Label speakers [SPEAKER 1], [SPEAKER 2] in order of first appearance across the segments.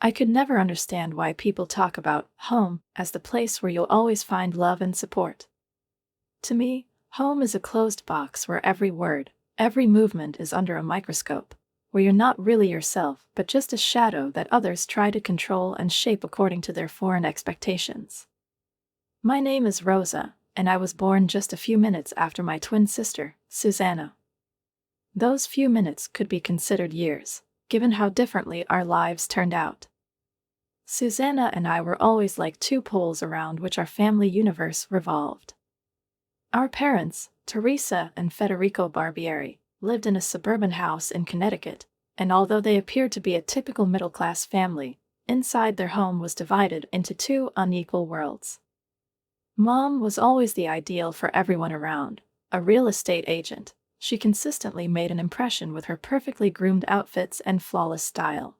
[SPEAKER 1] I could never understand why people talk about home as the place where you'll always find love and support. To me, home is a closed box where every word, every movement is under a microscope, where you're not really yourself but just a shadow that others try to control and shape according to their foreign expectations. My name is Rosa, and I was born just a few minutes after my twin sister, Susanna. Those few minutes could be considered years, given how differently our lives turned out. Susanna and I were always like two poles around which our family universe revolved. Our parents, Teresa and Federico Barbieri, lived in a suburban house in Connecticut, and although they appeared to be a typical middle-class family, inside their home was divided into two unequal worlds. Mom was always the ideal for everyone around, a real estate agent. She consistently made an impression with her perfectly groomed outfits and flawless style.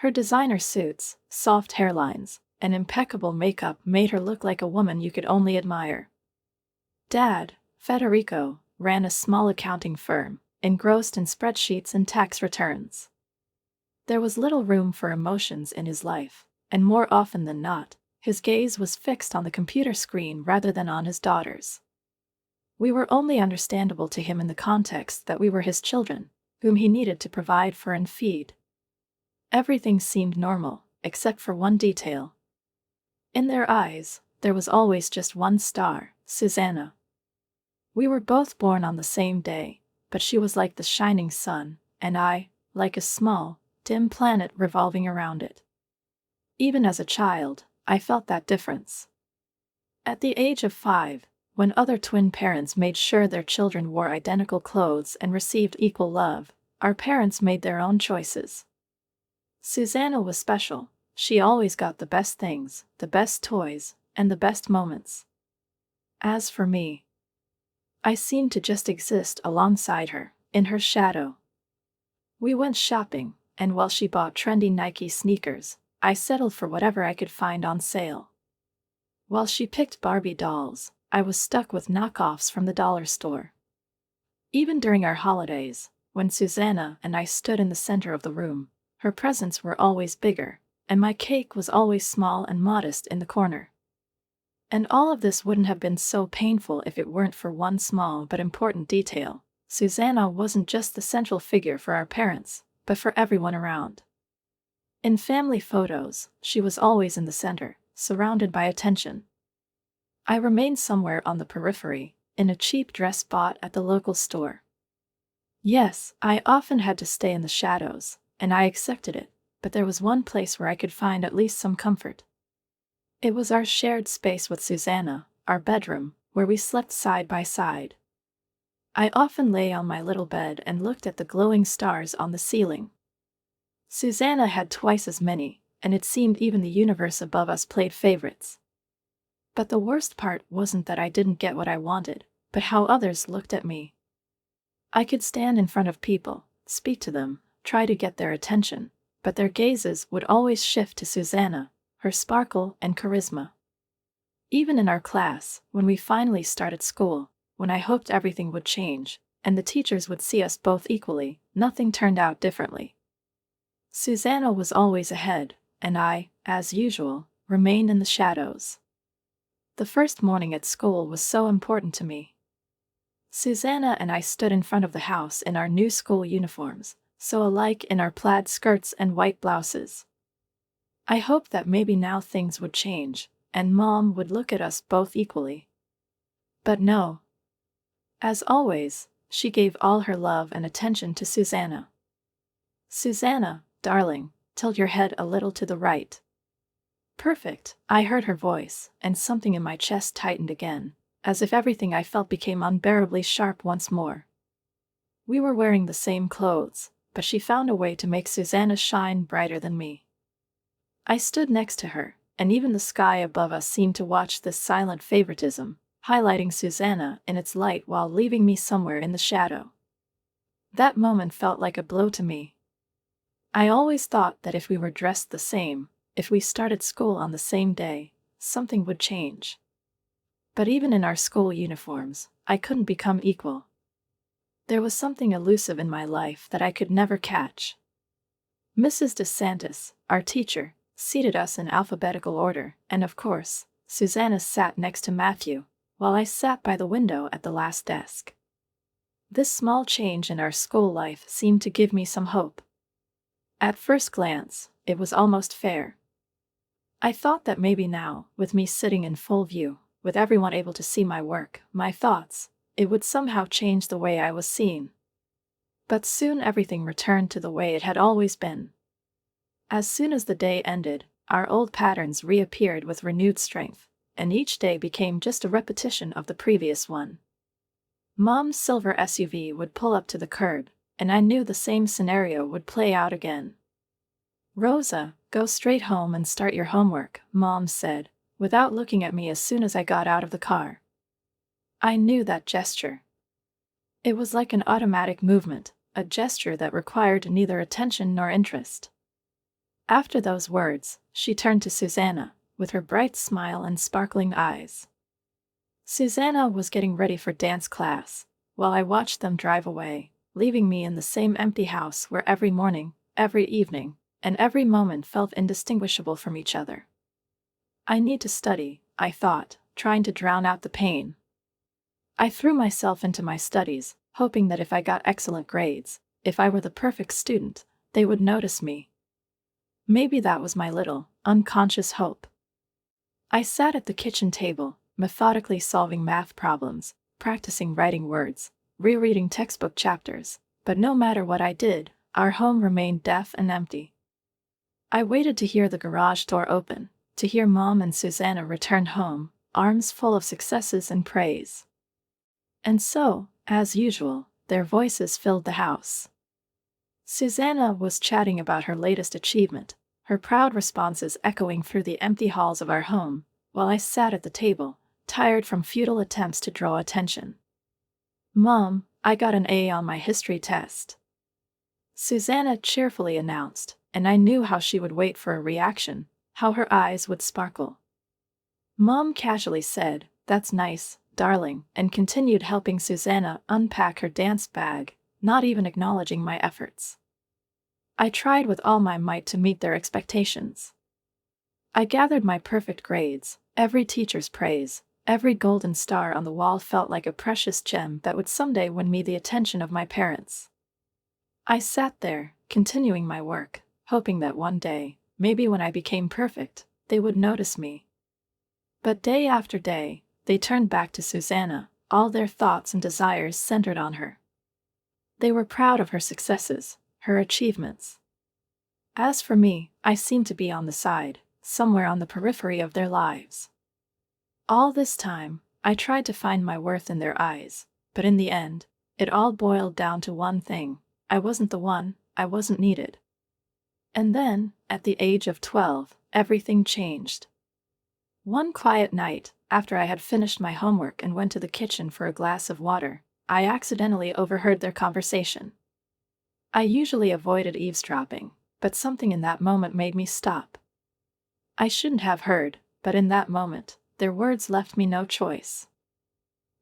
[SPEAKER 1] Her designer suits, soft hairlines, and impeccable makeup made her look like a woman you could only admire. Dad, Federico, ran a small accounting firm, engrossed in spreadsheets and tax returns. There was little room for emotions in his life, and more often than not, his gaze was fixed on the computer screen rather than on his daughters. We were only understandable to him in the context that we were his children, whom he needed to provide for and feed. Everything seemed normal, except for one detail. In their eyes, there was always just one star, Susanna. We were both born on the same day, but she was like the shining sun, and I, like a small, dim planet revolving around it. Even as a child, I felt that difference. At the age of 5, when other twin parents made sure their children wore identical clothes and received equal love, our parents made their own choices. Susanna was special. She always got the best things, the best toys, and the best moments. As for me, I seemed to just exist alongside her, in her shadow. We went shopping, and while she bought trendy Nike sneakers, I settled for whatever I could find on sale. While she picked Barbie dolls, I was stuck with knockoffs from the dollar store. Even during our holidays, when Susanna and I stood in the center of the room, her presents were always bigger, and my cake was always small and modest in the corner. And all of this wouldn't have been so painful if it weren't for one small but important detail. Susanna wasn't just the central figure for our parents, but for everyone around. In family photos, she was always in the center, surrounded by attention. I remained somewhere on the periphery, in a cheap dress bought at the local store. Yes, I often had to stay in the shadows, and I accepted it, but there was one place where I could find at least some comfort. It was our shared space with Susanna, our bedroom, where we slept side by side. I often lay on my little bed and looked at the glowing stars on the ceiling. Susanna had twice as many, and it seemed even the universe above us played favorites. But the worst part wasn't that I didn't get what I wanted, but how others looked at me. I could stand in front of people, speak to them, try to get their attention, but their gazes would always shift to Susanna, her sparkle and charisma. Even in our class, when we finally started school, when I hoped everything would change, and the teachers would see us both equally, nothing turned out differently. Susanna was always ahead, and I, as usual, remained in the shadows. The first morning at school was so important to me. Susanna and I stood in front of the house in our new school uniforms, so alike in our plaid skirts and white blouses. I hoped that maybe now things would change, and Mom would look at us both equally. But no. As always, she gave all her love and attention to Susanna. "Susanna, darling, tilt your head a little to the right." Perfect, I heard her voice, and something in my chest tightened again, as if everything I felt became unbearably sharp once more. We were wearing the same clothes, but she found a way to make Susanna shine brighter than me. I stood next to her, and even the sky above us seemed to watch this silent favoritism, highlighting Susanna in its light while leaving me somewhere in the shadow. That moment felt like a blow to me. I always thought that if we were dressed the same, if we started school on the same day, something would change. But even in our school uniforms, I couldn't become equal. There was something elusive in my life that I could never catch. Mrs. DeSantis, our teacher, seated us in alphabetical order, and of course, Susanna sat next to Matthew, while I sat by the window at the last desk. This small change in our school life seemed to give me some hope. At first glance, it was almost fair. I thought that maybe now, with me sitting in full view, with everyone able to see my work, my thoughts, it would somehow change the way I was seen. But soon everything returned to the way it had always been. As soon as the day ended, our old patterns reappeared with renewed strength, and each day became just a repetition of the previous one. Mom's silver SUV would pull up to the curb, and I knew the same scenario would play out again. "Rosa, go straight home and start your homework," Mom said, without looking at me as soon as I got out of the car. I knew that gesture. It was like an automatic movement, a gesture that required neither attention nor interest. After those words, she turned to Susanna, with her bright smile and sparkling eyes. Susanna was getting ready for dance class, while I watched them drive away, leaving me in the same empty house where every morning, every evening, and every moment felt indistinguishable from each other. I need to study, I thought, trying to drown out the pain. I threw myself into my studies, hoping that if I got excellent grades, if I were the perfect student, they would notice me. Maybe that was my little, unconscious hope. I sat at the kitchen table, methodically solving math problems, practicing writing words, rereading textbook chapters, but no matter what I did, our home remained deaf and empty. I waited to hear the garage door open, to hear Mom and Susanna return home, arms full of successes and praise. And so, as usual, their voices filled the house. Susanna was chatting about her latest achievement, her proud responses echoing through the empty halls of our home, while I sat at the table, tired from futile attempts to draw attention. "Mom, I got an A on my history test," Susanna cheerfully announced, and I knew how she would wait for a reaction, how her eyes would sparkle. Mom casually said, "That's nice, darling," and continued helping Susanna unpack her dance bag, not even acknowledging my efforts. I tried with all my might to meet their expectations. I gathered my perfect grades, every teacher's praise, every golden star on the wall felt like a precious gem that would someday win me the attention of my parents. I sat there, continuing my work, hoping that one day, maybe when I became perfect, they would notice me. But day after day, they turned back to Susanna, all their thoughts and desires centered on her. They were proud of her successes, her achievements. As for me, I seemed to be on the side, somewhere on the periphery of their lives. All this time, I tried to find my worth in their eyes, but in the end, it all boiled down to one thing: I wasn't the one, I wasn't needed. And then, at the age of 12, everything changed. One quiet night, after I had finished my homework and went to the kitchen for a glass of water, I accidentally overheard their conversation. I usually avoided eavesdropping, but something in that moment made me stop. I shouldn't have heard, but in that moment, their words left me no choice.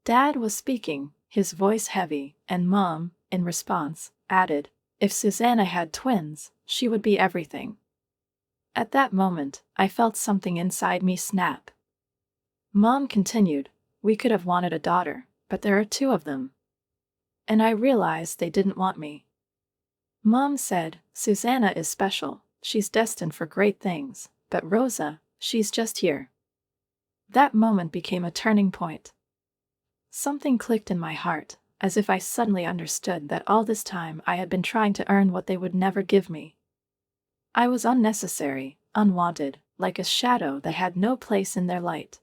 [SPEAKER 1] Dad was speaking, his voice heavy, and Mom, in response, added, "If Susanna had twins, she would be everything." At that moment, I felt something inside me snap. Mom continued, "We could have wanted a daughter, but there are two of them." And I realized they didn't want me. Mom said, "Susanna is special, she's destined for great things, but Rosa, she's just here." That moment became a turning point. Something clicked in my heart, as if I suddenly understood that all this time I had been trying to earn what they would never give me. I was unnecessary, unwanted, like a shadow that had no place in their light.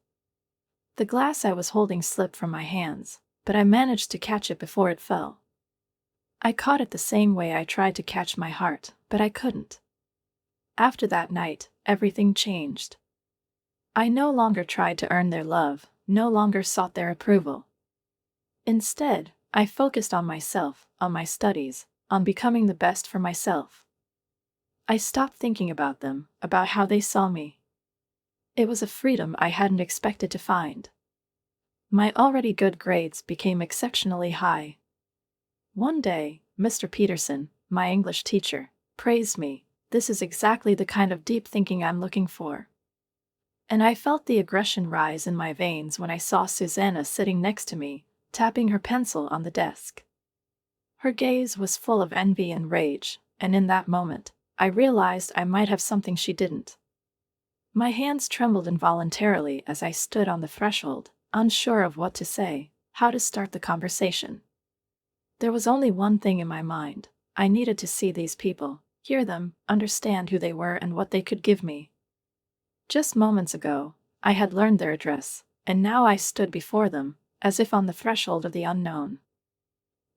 [SPEAKER 1] The glass I was holding slipped from my hands, but I managed to catch it before it fell. I caught it the same way I tried to catch my heart, but I couldn't. After that night, everything changed. I no longer tried to earn their love, no longer sought their approval. Instead, I focused on myself, on my studies, on becoming the best for myself. I stopped thinking about them, about how they saw me. It was a freedom I hadn't expected to find. My already good grades became exceptionally high. One day, Mr. Peterson, my English teacher, praised me, This is exactly the kind of deep thinking I'm looking for. And I felt the aggression rise in my veins when I saw Susanna sitting next to me, tapping her pencil on the desk. Her gaze was full of envy and rage, and in that moment, I realized I might have something she didn't. My hands trembled involuntarily as I stood on the threshold, unsure of what to say, how to start the conversation. There was only one thing in my mind. I needed to see these people, hear them, understand who they were and what they could give me. Just moments ago, I had learned their address, and now I stood before them, as if on the threshold of the unknown.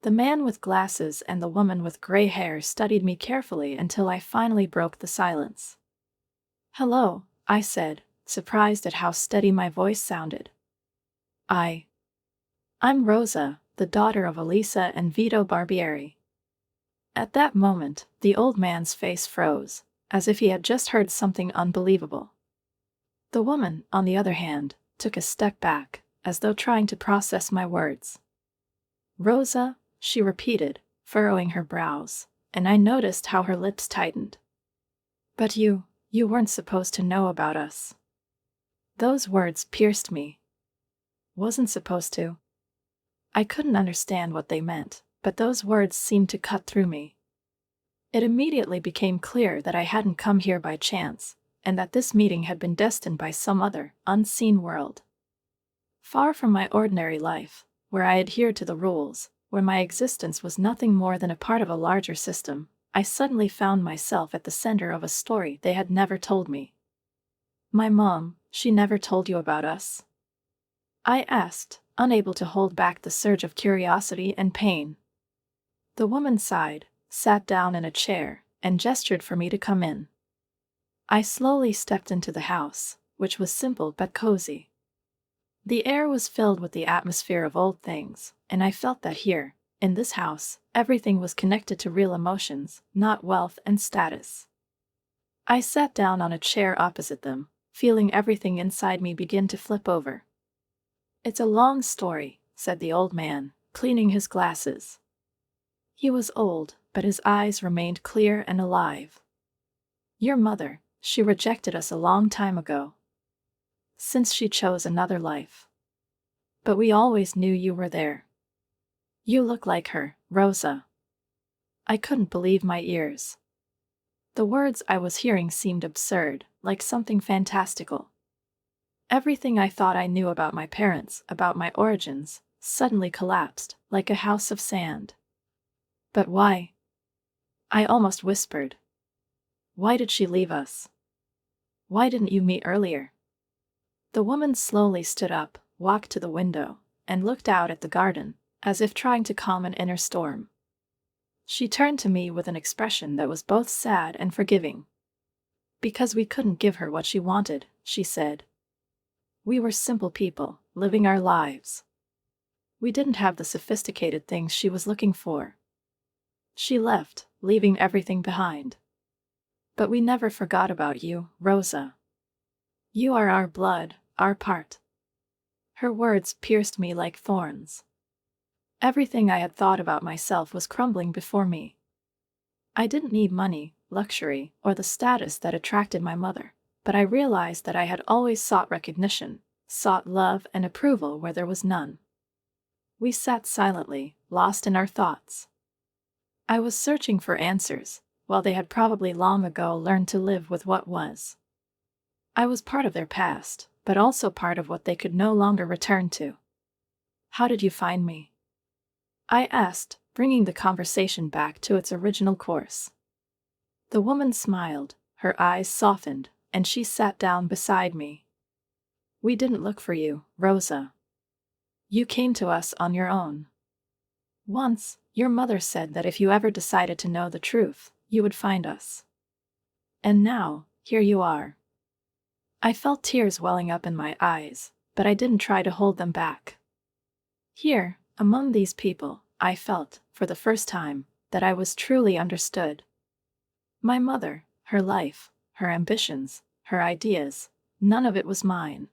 [SPEAKER 1] The man with glasses and the woman with gray hair studied me carefully until I finally broke the silence. "Hello," I said, surprised at how steady my voice sounded. I'm Rosa, the daughter of Elisa and Vito Barbieri." At that moment, the old man's face froze, as if he had just heard something unbelievable. The woman, on the other hand, took a step back, as though trying to process my words. "Rosa," she repeated, furrowing her brows, and I noticed how her lips tightened. "But you weren't supposed to know about us." Those words pierced me. Wasn't supposed to. I couldn't understand what they meant, but those words seemed to cut through me. It immediately became clear that I hadn't come here by chance, and that this meeting had been destined by some other, unseen world. Far from my ordinary life, where I adhered to the rules, where my existence was nothing more than a part of a larger system, I suddenly found myself at the center of a story they had never told me. "My mom, she never told you about us?" I asked, unable to hold back the surge of curiosity and pain. The woman sighed, sat down in a chair, and gestured for me to come in. I slowly stepped into the house, which was simple but cozy. The air was filled with the atmosphere of old things, and I felt that here, in this house, everything was connected to real emotions, not wealth and status. I sat down on a chair opposite them, feeling everything inside me begin to flip over. "It's a long story," said the old man, cleaning his glasses. He was old, but his eyes remained clear and alive. "Your mother, she rejected us a long time ago, since she chose another life. But we always knew you were there. You look like her, Rosa." I couldn't believe my ears. The words I was hearing seemed absurd, like something fantastical. Everything I thought I knew about my parents, about my origins, suddenly collapsed, like a house of sand. "But why?" I almost whispered. "Why did she leave us? Why didn't you meet earlier?" The woman slowly stood up, walked to the window, and looked out at the garden, as if trying to calm an inner storm. She turned to me with an expression that was both sad and forgiving. "Because we couldn't give her what she wanted," she said. "We were simple people, living our lives. We didn't have the sophisticated things she was looking for. She left, leaving everything behind. But we never forgot about you, Rosa. You are our blood, our part." Her words pierced me like thorns. Everything I had thought about myself was crumbling before me. I didn't need money, luxury, or the status that attracted my mother, but I realized that I had always sought recognition, sought love and approval where there was none. We sat silently, lost in our thoughts. I was searching for answers, while they had probably long ago learned to live with what was. I was part of their past, but also part of what they could no longer return to. "How did you find me?" I asked, bringing the conversation back to its original course. The woman smiled, her eyes softened, and she sat down beside me. "We didn't look for you, Rosa. You came to us on your own. Once, your mother said that if you ever decided to know the truth, you would find us. And now, here you are." I felt tears welling up in my eyes, but I didn't try to hold them back. Here, among these people, I felt, for the first time, that I was truly understood. My mother, her life, her ambitions, her ideas, none of it was mine.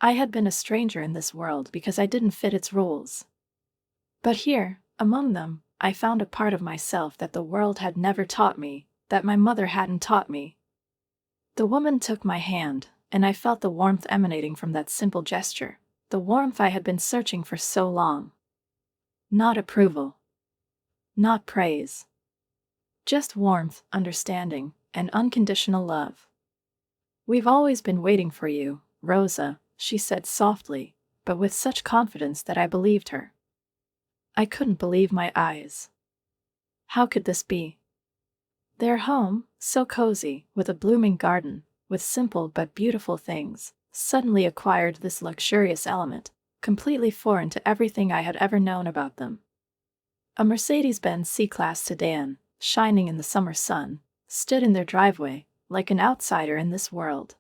[SPEAKER 1] I had been a stranger in this world because I didn't fit its rules. But here, among them, I found a part of myself that the world had never taught me, that my mother hadn't taught me. The woman took my hand, and I felt the warmth emanating from that simple gesture, the warmth I had been searching for so long. Not approval. Not praise. Just warmth, understanding, and unconditional love. "We've always been waiting for you, Rosa," she said softly, but with such confidence that I believed her. I couldn't believe my eyes. How could this be? Their home, so cozy, with a blooming garden, with simple but beautiful things, suddenly acquired this luxurious element, completely foreign to everything I had ever known about them. A Mercedes-Benz C-Class sedan, shining in the summer sun, stood in their driveway, like an outsider in this world.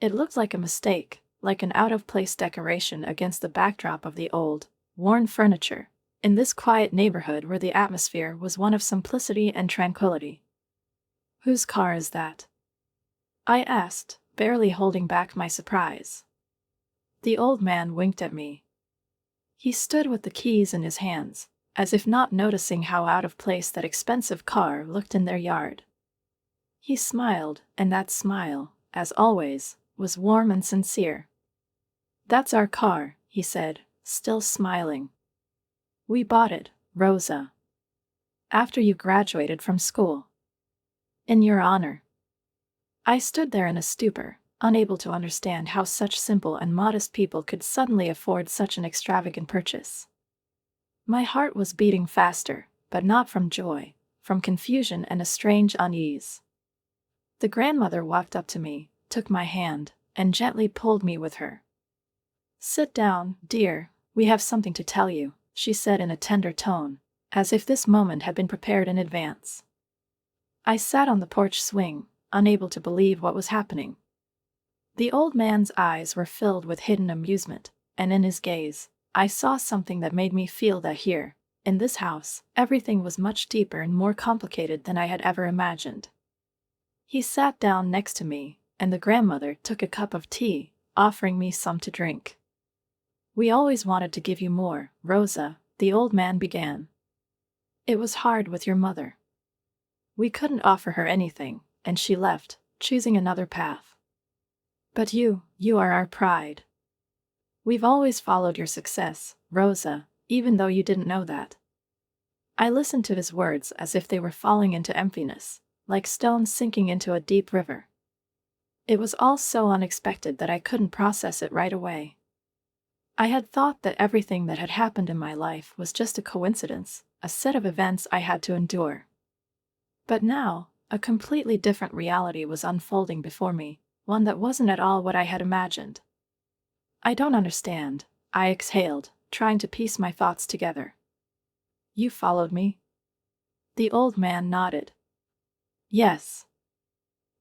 [SPEAKER 1] It looked like a mistake, like an out-of-place decoration against the backdrop of the old, worn furniture, in this quiet neighborhood where the atmosphere was one of simplicity and tranquility. "Whose car is that?" I asked, barely holding back my surprise. The old man winked at me. He stood with the keys in his hands, as if not noticing how out of place that expensive car looked in their yard. He smiled, and that smile, as always, was warm and sincere. "That's our car," he said, still smiling. "We bought it, Rosa. After you graduated from school. In your honor." I stood there in a stupor, unable to understand how such simple and modest people could suddenly afford such an extravagant purchase. My heart was beating faster, but not from joy, from confusion and a strange unease. The grandmother walked up to me, took my hand, and gently pulled me with her. "Sit down, dear, we have something to tell you," she said in a tender tone, as if this moment had been prepared in advance. I sat on the porch swing, unable to believe what was happening. The old man's eyes were filled with hidden amusement, and in his gaze, I saw something that made me feel that here, in this house, everything was much deeper and more complicated than I had ever imagined. He sat down next to me, and the grandmother took a cup of tea, offering me some to drink. "We always wanted to give you more, Rosa," the old man began. "It was hard with your mother. We couldn't offer her anything, and she left, choosing another path. But you are our pride. We've always followed your success, Rosa, even though you didn't know that." I listened to his words as if they were falling into emptiness, like stones sinking into a deep river. It was all so unexpected that I couldn't process it right away. I had thought that everything that had happened in my life was just a coincidence, a set of events I had to endure. But now, a completely different reality was unfolding before me, one that wasn't at all what I had imagined. "I don't understand," I exhaled, trying to piece my thoughts together. "You followed me?" The old man nodded. "Yes.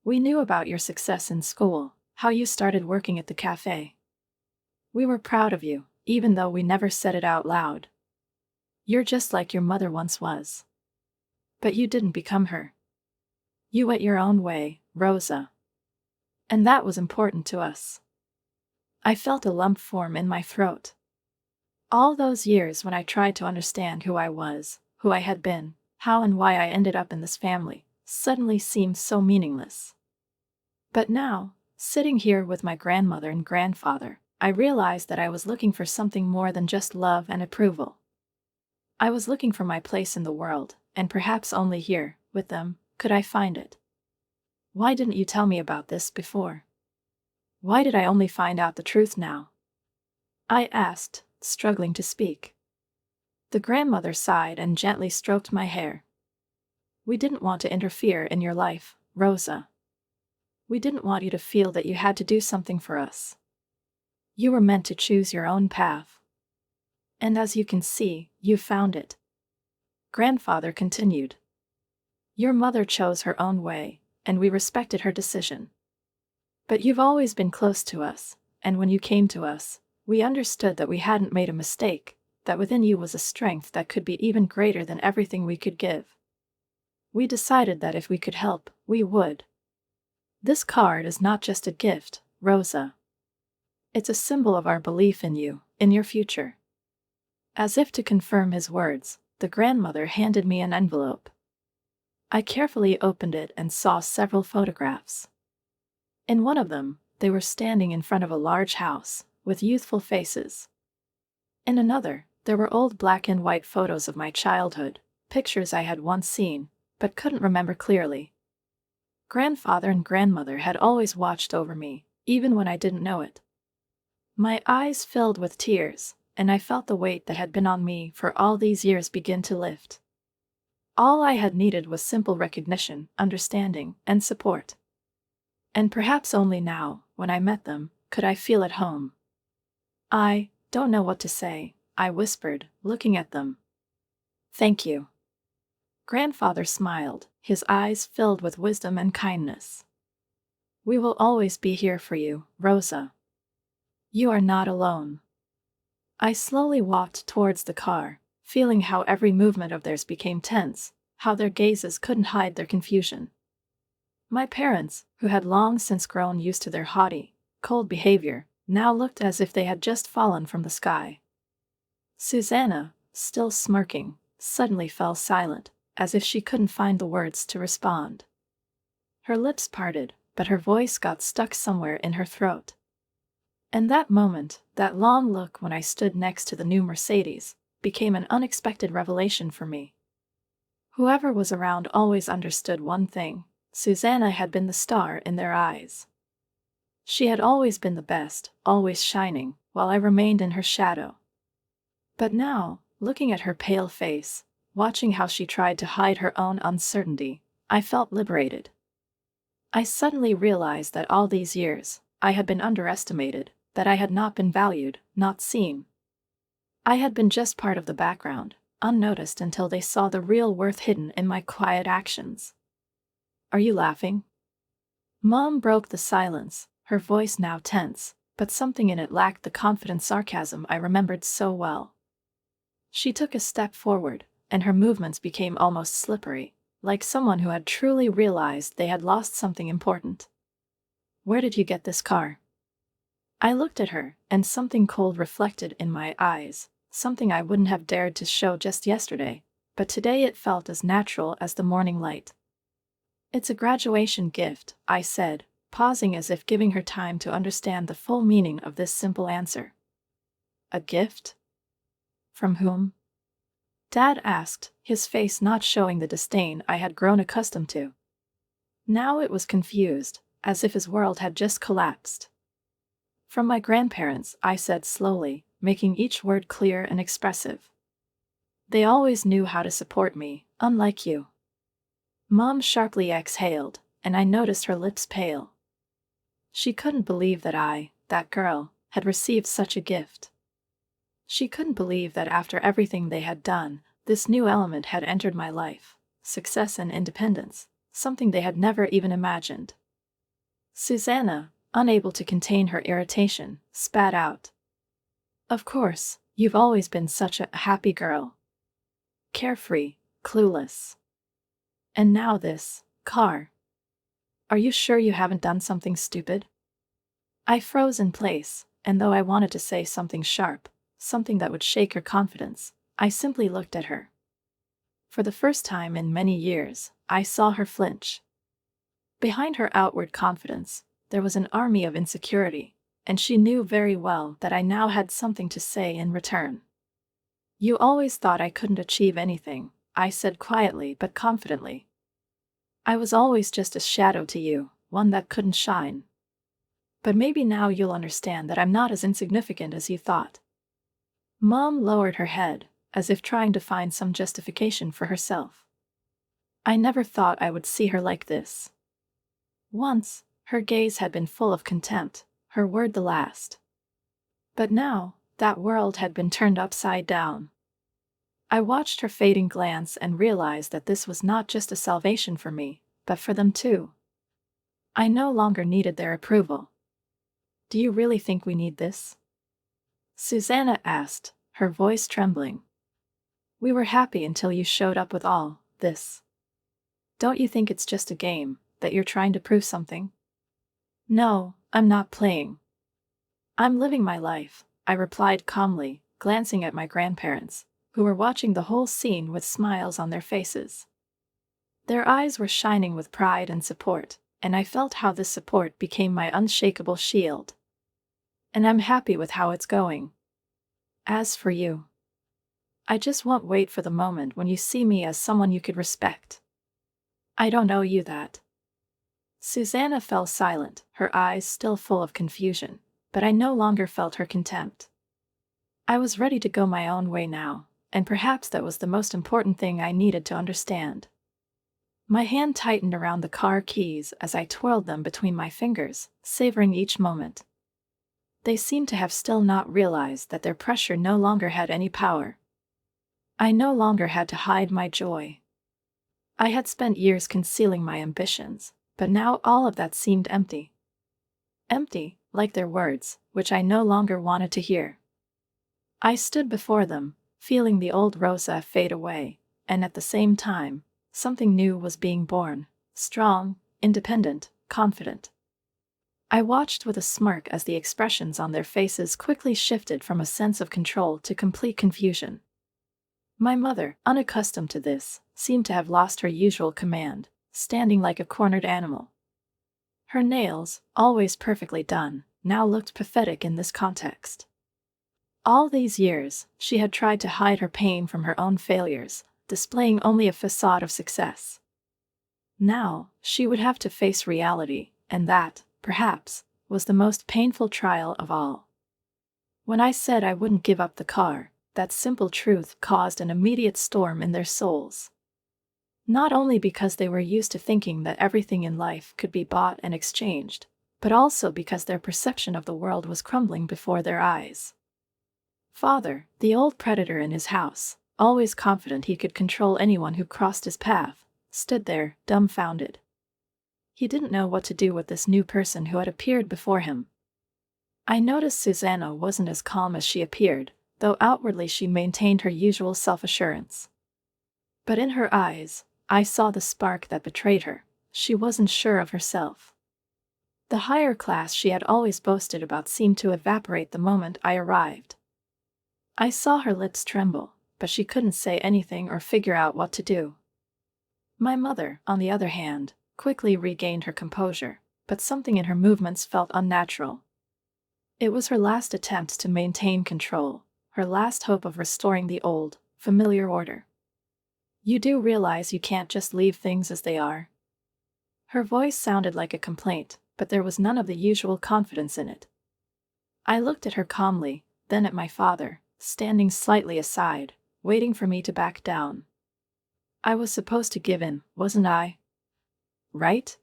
[SPEAKER 1] We knew about your success in school, how you started working at the cafe. We were proud of you, even though we never said it out loud. You're just like your mother once was. But you didn't become her. You went your own way, Rosa. And that was important to us." I felt a lump form in my throat. All those years when I tried to understand who I was, who I had been, how and why I ended up in this family, suddenly seemed so meaningless. But now, sitting here with my grandmother and grandfather, I realized that I was looking for something more than just love and approval. I was looking for my place in the world, and perhaps only here, with them, could I find it. "Why didn't you tell me about this before? Why did I only find out the truth now?" I asked, struggling to speak. The grandmother sighed and gently stroked my hair. "We didn't want to interfere in your life, Rosa. We didn't want you to feel that you had to do something for us. You were meant to choose your own path. And as you can see, you found it." Grandfather continued. "Your mother chose her own way, and we respected her decision. But you've always been close to us, and when you came to us, we understood that we hadn't made a mistake, that within you was a strength that could be even greater than everything we could give. We decided that if we could help, we would. This card is not just a gift, Rosa. It's a symbol of our belief in you, in your future." As if to confirm his words, the grandmother handed me an envelope. I carefully opened it and saw several photographs. In one of them, they were standing in front of a large house, with youthful faces. In another, there were old black and white photos of my childhood, pictures I had once seen, but couldn't remember clearly. Grandfather and grandmother had always watched over me, even when I didn't know it. My eyes filled with tears, and I felt the weight that had been on me for all these years begin to lift. All I had needed was simple recognition, understanding, and support. And perhaps only now, when I met them, could I feel at home. "I don't know what to say," I whispered, looking at them. "Thank you." Grandfather smiled, his eyes filled with wisdom and kindness. "We will always be here for you, Rosa. You are not alone." I slowly walked towards the car, feeling how every movement of theirs became tense, how their gazes couldn't hide their confusion. My parents, who had long since grown used to their haughty, cold behavior, now looked as if they had just fallen from the sky. Susanna, still smirking, suddenly fell silent, as if she couldn't find the words to respond. Her lips parted, but her voice got stuck somewhere in her throat. And that moment, that long look when I stood next to the new Mercedes, became an unexpected revelation for me. Whoever was around always understood one thing: Susanna had been the star in their eyes. She had always been the best, always shining, while I remained in her shadow. But now, looking at her pale face, watching how she tried to hide her own uncertainty, I felt liberated. I suddenly realized that all these years, I had been underestimated, that I had not been valued, not seen. I had been just part of the background, unnoticed until they saw the real worth hidden in my quiet actions. "Are you laughing?" Mom broke the silence, her voice now tense, but something in it lacked the confident sarcasm I remembered so well. She took a step forward, and her movements became almost slippery, like someone who had truly realized they had lost something important. "Where did you get this car?" I looked at her, and something cold reflected in my eyes, something I wouldn't have dared to show just yesterday, but today it felt as natural as the morning light. "It's a graduation gift," I said, pausing as if giving her time to understand the full meaning of this simple answer. "A gift? From whom?" Dad asked, his face not showing the disdain I had grown accustomed to. Now it was confused, as if his world had just collapsed. "From my grandparents," I said slowly, making each word clear and expressive. "They always knew how to support me, unlike you." Mom sharply exhaled, and I noticed her lips pale. She couldn't believe that I, that girl, had received such a gift. She couldn't believe that after everything they had done, this new element had entered my life: success and independence, something they had never even imagined. Susanna, unable to contain her irritation, spat out, "Of course, you've always been such a happy girl. Carefree, clueless. And now this car. Are you sure you haven't done something stupid?" I froze in place, and though I wanted to say something sharp, something that would shake her confidence, I simply looked at her. For the first time in many years, I saw her flinch. Behind her outward confidence, there was an army of insecurity, and she knew very well that I now had something to say in return. "You always thought I couldn't achieve anything," I said quietly but confidently. "I was always just a shadow to you, one that couldn't shine. But maybe now you'll understand that I'm not as insignificant as you thought." Mom lowered her head, as if trying to find some justification for herself. I never thought I would see her like this. Once, her gaze had been full of contempt, her word the last. But now, that world had been turned upside down. I watched her fading glance and realized that this was not just a salvation for me, but for them too. I no longer needed their approval. "Do you really think we need this?" Susanna asked, her voice trembling. "We were happy until you showed up with all this. Don't you think it's just a game, that you're trying to prove something?" "No, I'm not playing. I'm living my life," I replied calmly, glancing at my grandparents, who were watching the whole scene with smiles on their faces. Their eyes were shining with pride and support, and I felt how this support became my unshakable shield. And I'm happy with how it's going. As for you, I just won't wait for the moment when you see me as someone you could respect. I don't owe you that. Susanna fell silent, her eyes still full of confusion, but I no longer felt her contempt. I was ready to go my own way now, and perhaps that was the most important thing I needed to understand. My hand tightened around the car keys as I twirled them between my fingers, savoring each moment. They seemed to have still not realized that their pressure no longer had any power. I no longer had to hide my joy. I had spent years concealing my ambitions, but now all of that seemed empty. Empty, like their words, which I no longer wanted to hear. I stood before them, feeling the old Rosa fade away, and at the same time, something new was being born, strong, independent, confident. I watched with a smirk as the expressions on their faces quickly shifted from a sense of control to complete confusion. My mother, unaccustomed to this, seemed to have lost her usual command, standing like a cornered animal. Her nails, always perfectly done, now looked pathetic in this context. All these years, she had tried to hide her pain from her own failures, displaying only a facade of success. Now, she would have to face reality, and that, perhaps, was the most painful trial of all. When I said I wouldn't give up the car, that simple truth caused an immediate storm in their souls. Not only because they were used to thinking that everything in life could be bought and exchanged, but also because their perception of the world was crumbling before their eyes. Father, the old predator in his house, always confident he could control anyone who crossed his path, stood there, dumbfounded. He didn't know what to do with this new person who had appeared before him. I noticed Susanna wasn't as calm as she appeared, though outwardly she maintained her usual self-assurance. But in her eyes, I saw the spark that betrayed her. She wasn't sure of herself. The higher class she had always boasted about seemed to evaporate the moment I arrived. I saw her lips tremble, but she couldn't say anything or figure out what to do. My mother, on the other hand, quickly regained her composure, but something in her movements felt unnatural. It was her last attempt to maintain control, her last hope of restoring the old, familiar order. You do realize you can't just leave things as they are? Her voice sounded like a complaint, but there was none of the usual confidence in it. I looked at her calmly, then at my father, standing slightly aside, waiting for me to back down. I was supposed to give in, wasn't I? Right?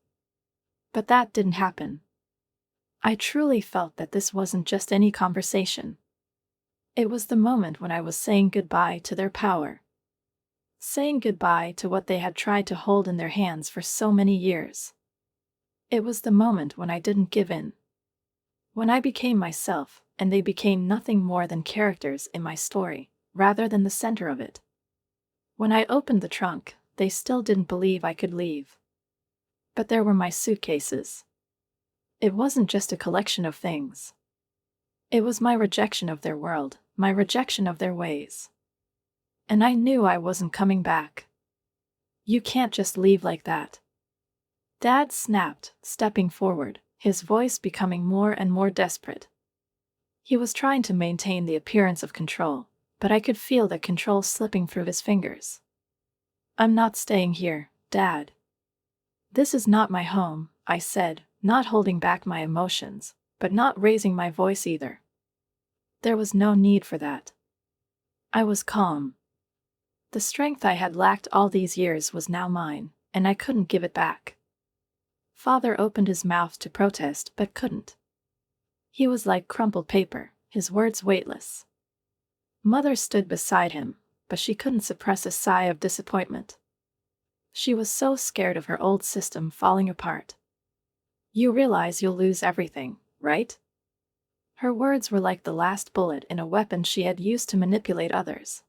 [SPEAKER 1] But that didn't happen. I truly felt that this wasn't just any conversation. It was the moment when I was saying goodbye to their power. Saying goodbye to what they had tried to hold in their hands for so many years. It was the moment when I didn't give in. When I became myself, and they became nothing more than characters in my story, rather than the center of it. When I opened the trunk, they still didn't believe I could leave. But there were my suitcases. It wasn't just a collection of things. It was my rejection of their world, my rejection of their ways. And I knew I wasn't coming back. You can't just leave like that. Dad snapped, stepping forward, his voice becoming more and more desperate. He was trying to maintain the appearance of control, but I could feel that control slipping through his fingers. I'm not staying here, Dad. This is not my home, I said, not holding back my emotions, but not raising my voice either. There was no need for that. I was calm. The strength I had lacked all these years was now mine, and I couldn't give it back. Father opened his mouth to protest but couldn't. He was like crumpled paper, his words weightless. Mother stood beside him, but she couldn't suppress a sigh of disappointment. She was so scared of her old system falling apart. You realize you'll lose everything, right? Her words were like the last bullet in a weapon she had used to manipulate others.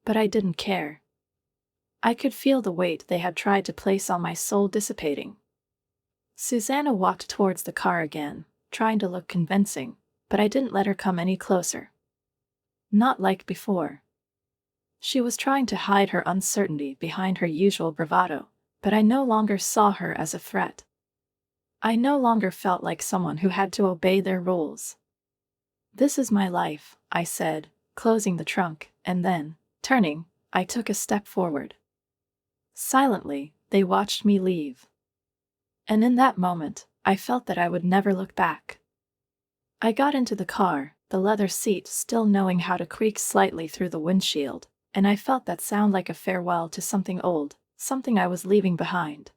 [SPEAKER 1] But I didn't care. I could feel the weight they had tried to place on my soul dissipating. Susanna walked towards the car again, trying to look convincing, but I didn't let her come any closer. Not like before. She was trying to hide her uncertainty behind her usual bravado, but I no longer saw her as a threat. I no longer felt like someone who had to obey their rules. "This is my life," I said, closing the trunk, and then, turning, I took a step forward. Silently, they watched me leave. And in that moment, I felt that I would never look back. I got into the car, the leather seat still knowing how to creak slightly through the windshield, and I felt that sound like a farewell to something old, something I was leaving behind.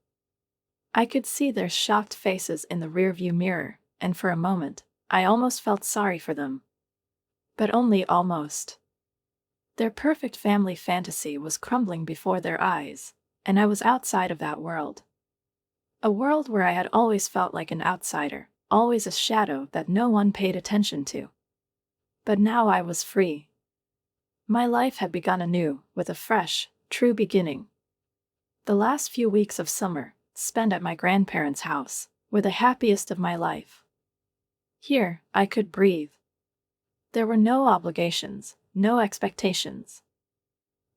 [SPEAKER 1] I could see their shocked faces in the rearview mirror, and for a moment, I almost felt sorry for them. But only almost. Their perfect family fantasy was crumbling before their eyes, and I was outside of that world. A world where I had always felt like an outsider, always a shadow that no one paid attention to. But now I was free. My life had begun anew, with a fresh, true beginning. The last few weeks of summer, spent at my grandparents' house, were the happiest of my life. Here, I could breathe. There were no obligations, no expectations.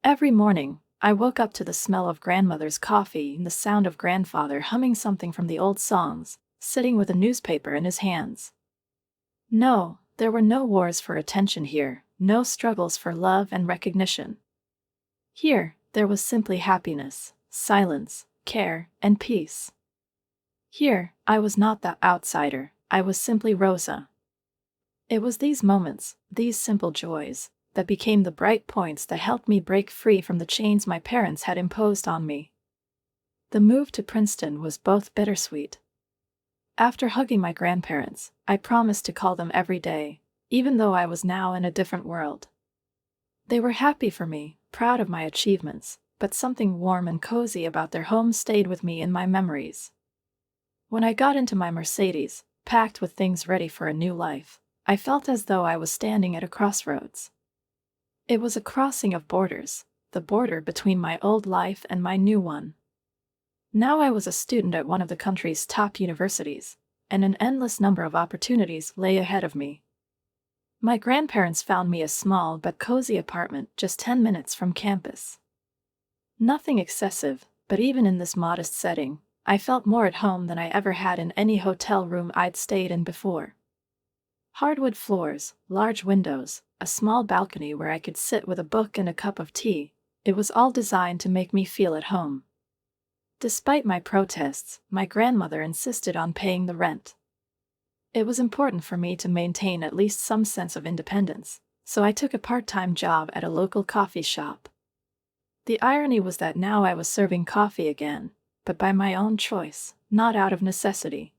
[SPEAKER 1] Every morning, I woke up to the smell of grandmother's coffee and the sound of grandfather humming something from the old songs, sitting with a newspaper in his hands. No, there were no wars for attention here, no struggles for love and recognition. Here, there was simply happiness, silence, care, and peace. Here, I was not the outsider, I was simply Rosa. It was these moments, these simple joys, that became the bright points that helped me break free from the chains my parents had imposed on me. The move to Princeton was both bittersweet. After hugging my grandparents, I promised to call them every day, even though I was now in a different world. They were happy for me, proud of my achievements, but something warm and cozy about their home stayed with me in my memories. When I got into my Mercedes, packed with things ready for a new life, I felt as though I was standing at a crossroads. It was a crossing of borders, the border between my old life and my new one. Now I was a student at one of the country's top universities, and an endless number of opportunities lay ahead of me. My grandparents found me a small but cozy apartment just 10 minutes from campus. Nothing excessive, but even in this modest setting, I felt more at home than I ever had in any hotel room I'd stayed in before. Hardwood floors, large windows, a small balcony where I could sit with a book and a cup of tea, it was all designed to make me feel at home. Despite my protests, my grandmother insisted on paying the rent. It was important for me to maintain at least some sense of independence, so I took a part-time job at a local coffee shop. The irony was that now I was serving coffee again, but by my own choice, not out of necessity.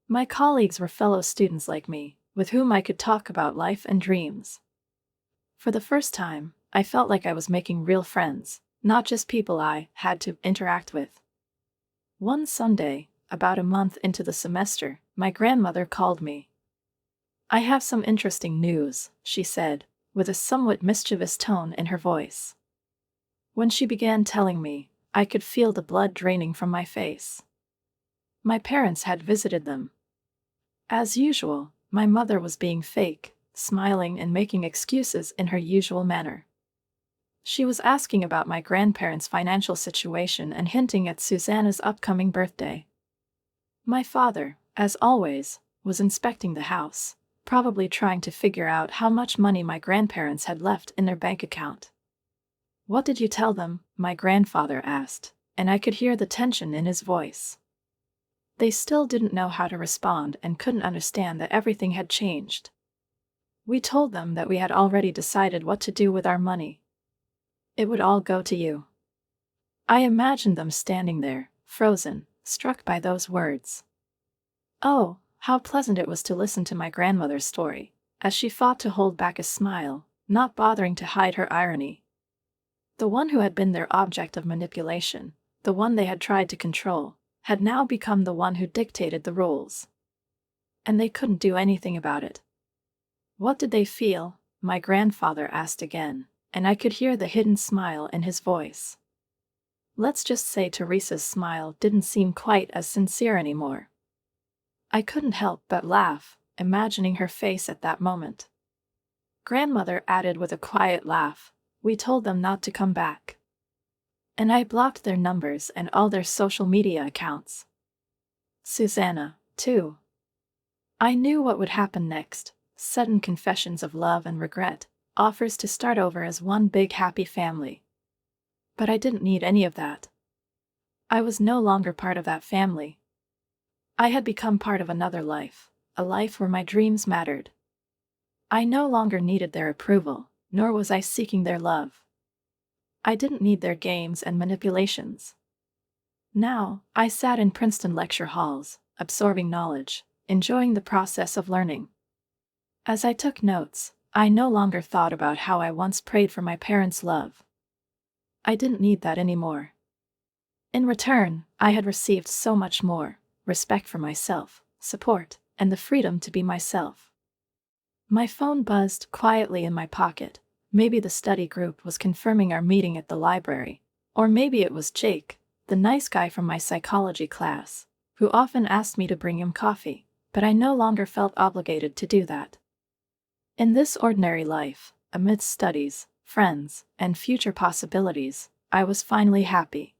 [SPEAKER 1] My colleagues were fellow students like me, with whom I could talk about life and dreams. For the first time, I felt like I was making real friends, not just people I had to interact with. One Sunday, about a month into the semester, my grandmother called me. "I have some interesting news," she said, with a somewhat mischievous tone in her voice. When she began telling me, I could feel the blood draining from my face. My parents had visited them. As usual, my mother was being fake, smiling and making excuses in her usual manner. She was asking about my grandparents' financial situation and hinting at Susanna's upcoming birthday. My father, as always, was inspecting the house, probably trying to figure out how much money my grandparents had left in their bank account. "What did you tell them?" my grandfather asked, and I could hear the tension in his voice. They still didn't know how to respond and couldn't understand that everything had changed. "We told them that we had already decided what to do with our money. It would all go to you." I imagined them standing there, frozen, struck by those words. Oh, how pleasant it was to listen to my grandmother's story, as she fought to hold back a smile, not bothering to hide her irony. The one who had been their object of manipulation, the one they had tried to control, had now become the one who dictated the rules. And they couldn't do anything about it. "What did they feel?" my grandfather asked again, and I could hear the hidden smile in his voice. Let's just say Teresa's smile didn't seem quite as sincere anymore. I couldn't help but laugh, imagining her face at that moment. Grandmother added with a quiet laugh, "We told them not to come back." and I blocked their numbers and all their social media accounts. Susanna, too. I knew what would happen next: sudden confessions of love and regret, offers to start over as one big happy family. But I didn't need any of that. I was no longer part of that family. I had become part of another life, a life where my dreams mattered. I no longer needed their approval, nor was I seeking their love. I didn't need their games and manipulations. Now, I sat in Princeton lecture halls, absorbing knowledge, enjoying the process of learning. As I took notes, I no longer thought about how I once prayed for my parents' love. I didn't need that anymore. In return, I had received so much more: respect for myself, support, and the freedom to be myself. My phone buzzed quietly in my pocket. Maybe the study group was confirming our meeting at the library. Or maybe it was Jake, the nice guy from my psychology class, who often asked me to bring him coffee, but I no longer felt obligated to do that. In this ordinary life, amidst studies, friends, and future possibilities, I was finally happy.